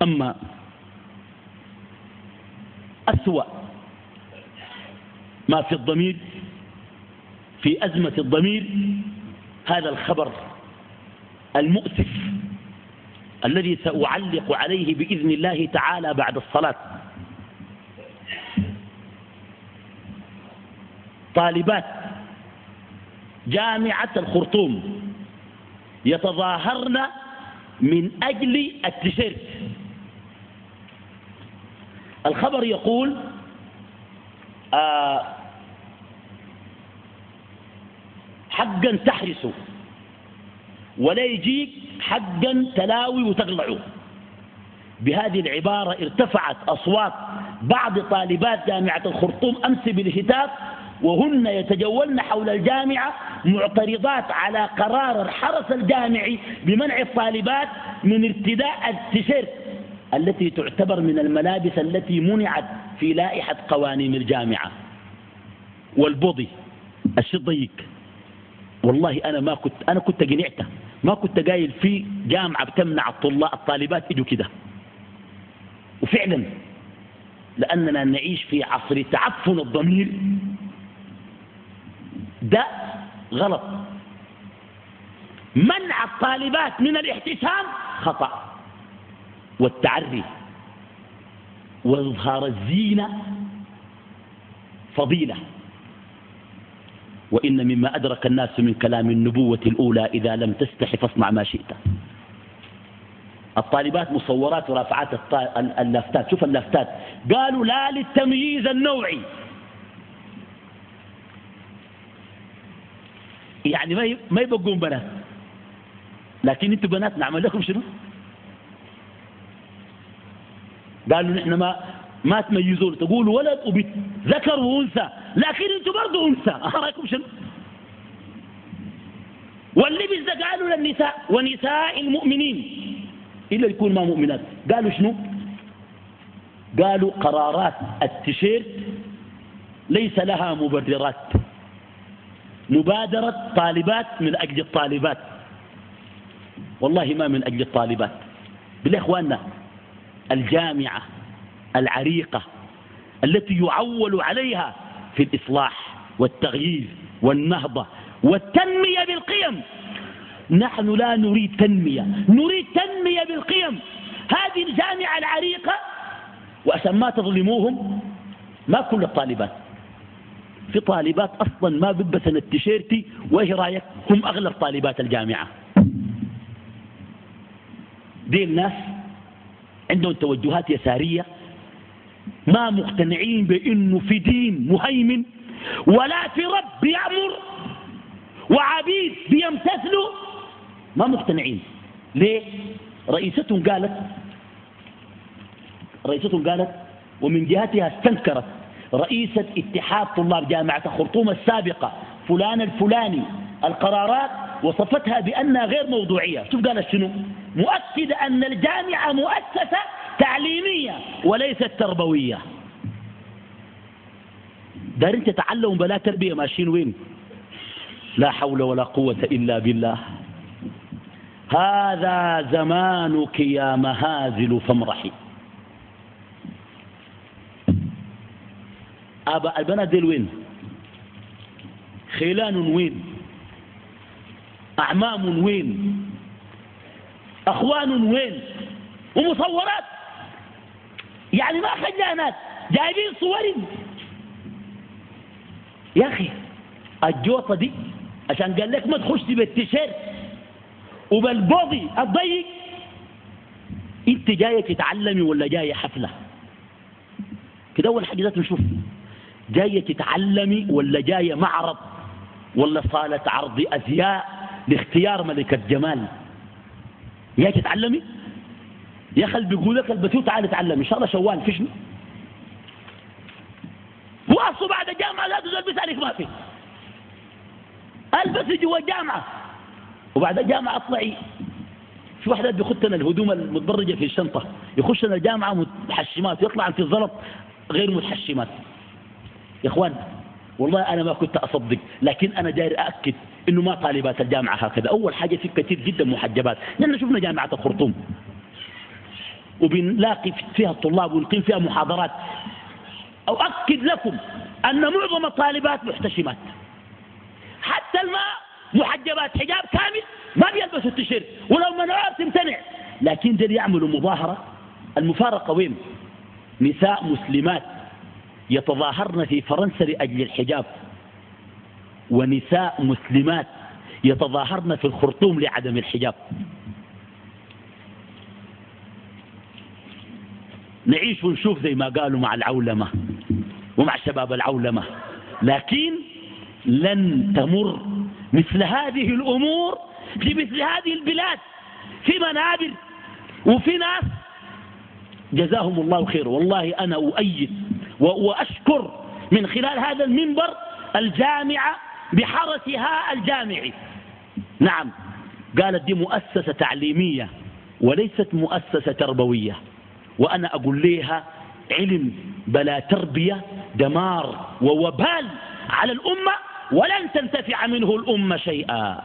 أما أسوأ ما في الضمير، في أزمة الضمير، هذا الخبر المؤسف الذي سأعلق عليه بإذن الله تعالى بعد الصلاة. طالبات جامعة الخرطوم يتظاهرن من أجل التيشيرت. الخبر يقول حقا تحرسوا ولا يجيك حقا تلاوي وتقلعوا. بهذه العبارة ارتفعت أصوات بعض طالبات جامعة الخرطوم أمس بالهتاف وهن يتجولن حول الجامعة معترضات على قرار الحرس الجامعي بمنع الطالبات من ارتداء التيشيرت التي تعتبر من الملابس التي منعت في لائحة قوانين الجامعة. والبوضي الشيء ضيق. والله أنا كنت قنعت، ما كنت قايل في جامعة بتمنع الطالبات يجوا كده. وفعلا لأننا نعيش في عصر تعفن الضمير، ده غلط. منع الطالبات من الاحتشام خطأ، والتعري وإظهار الزينة فضيلة. وإن مما أدرك الناس من كلام النبوة الأولى إذا لم تستحي فاصنع ما شئت. الطالبات مصورات ورافعات اللافتات. شوف اللافتات، قالوا لا للتمييز النوعي، يعني ما يبقون بنات، لكن انتوا بنات نعمل لكم شنو؟ قالوا نحن ما تميزون، تقولوا ولد وبنت، ذكر وانثى، لكن انتوا برضه انثى. رايكم شنو؟ واللبس ده قالوا للنساء ونساء المؤمنين الا يكون ما مؤمنات. قالوا شنو؟ قالوا قرارات التيشيرت ليس لها مبررات، مبادرة طالبات من أجل الطالبات، والله ما من أجل الطالبات. بالله إخواننا، الجامعة العريقة التي يعول عليها في الإصلاح والتغيير والنهضة والتنمية بالقيم، نحن لا نريد تنمية، نريد تنمية بالقيم. هذه الجامعة العريقة، وعشان ما تظلموهم، ما كل الطالبات، في طالبات أصلا ما بلبسن التيشيرتي، وإيه رأيك؟ هم أغلب طالبات الجامعة. دي الناس عندهم توجهات يسارية، ما مقتنعين بأنه في دين مهيمن ولا في رب بيأمر وعبيد بيمتثلوا، ما مقتنعين. ليه؟ رئيستهم قالت ومن جهتها استنكرت رئيسة اتحاد طلاب جامعة الخرطوم السابقة فلان الفلاني القرارات، وصفتها بأنها غير موضوعية. شوف قالت شنو؟ مؤكد أن الجامعة مؤسسة تعليمية وليست تربوية. دارين تتعلموا بلا تربية، ماشيين وين؟ لا حول ولا قوة إلا بالله. هذا زمانك يا مهازل فامرحي. البنات ديل وين؟ خيلان وين؟ أعمام وين؟ أخوان وين؟ ومصورات، يعني ما خجانات، جايبين صور. يا أخي الجوطة دي عشان قال لك ما تخش بالتيشيرت وبالبوضي الضيق، انت جاية تتعلمي ولا جاية حفلة؟ كده أول حاجة لازم نشوف، جاية تتعلمي ولا جاية معرض ولا صالة عرض أزياء لاختيار ملكة جمال؟ جاية تتعلمي؟ يا أخي بيقول لك البسيط تعال اتعلم إن شاء الله شوال في شنو؟ واصوا بعد الجامعة لا تلبس عليك، ما في، البسي جوا الجامعة وبعد الجامعة اطلعي. في واحدات بيخطن الهدوم المتبرجة في الشنطة، يخشن الجامعة متحشمات ويطلع في الزلط غير متحشمات. يا اخوان والله انا ما كنت اصدق، لكن انا داير ااكد انه ما طالبات الجامعة هكذا. اول حاجة في كثير جدا محجبات، لان شفنا جامعة الخرطوم وبنلاقي فيها الطلاب ونقيم فيها محاضرات، أؤكد لكم أن معظم الطالبات محتشمات، حتى الماء محجبات حجاب كامل ما بيلبسوا التيشيرت، ولو منعوها بتمتنع. لكن دول يعملوا مظاهرة. المفارقة وين؟ نساء مسلمات يتظاهرن في فرنسا لأجل الحجاب، ونساء مسلمات يتظاهرن في الخرطوم لعدم الحجاب. نعيش ونشوف زي ما قالوا مع العولمة ومع شباب العولمة، لكن لن تمر مثل هذه الأمور في مثل هذه البلاد، في منابر وفي ناس جزاهم الله خير. والله أنا أؤيد وأشكر من خلال هذا المنبر الجامعة بحرسها الجامعي. نعم، قالت دي مؤسسة تعليمية وليست مؤسسة تربوية، وأنا أقول لها علم بلا تربية دمار ووبال على الأمة، ولن تنتفع منه الأمة شيئا.